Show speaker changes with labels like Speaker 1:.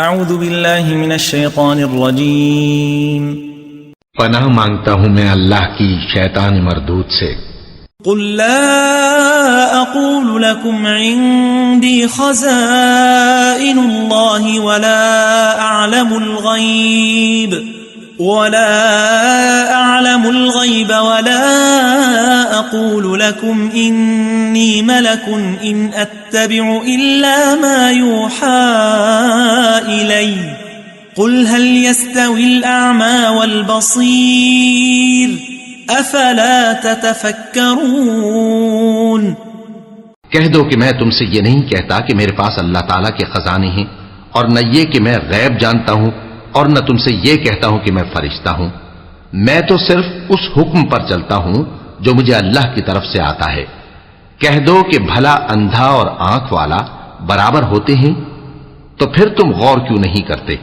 Speaker 1: اعوذ باللہ من الشیطان الرجیم
Speaker 2: پناہ مانگتا ہوں میں اللہ کی شیطان مردود سے۔
Speaker 1: قل لا اقول لكم عندي خزائن الله ولا اعلم الغيب ولا اقول لكم اني ملك ان اتبع الا ما يوحى الي قل هل يستوي الاعمى والبصير افلا تتفکرون۔
Speaker 2: کہہ دو کہ میں تم سے یہ نہیں کہتا کہ میرے پاس اللہ تعالیٰ کے خزانے ہیں، اور نہ یہ کہ میں غیب جانتا ہوں، اور نہ تم سے یہ کہتا ہوں کہ میں فرشتہ ہوں۔ میں تو صرف اس حکم پر چلتا ہوں جو مجھے اللہ کی طرف سے آتا ہے۔ کہہ دو کہ بھلا اندھا اور آنکھ والا برابر ہوتے ہیں؟ تو پھر تم غور کیوں نہیں کرتے؟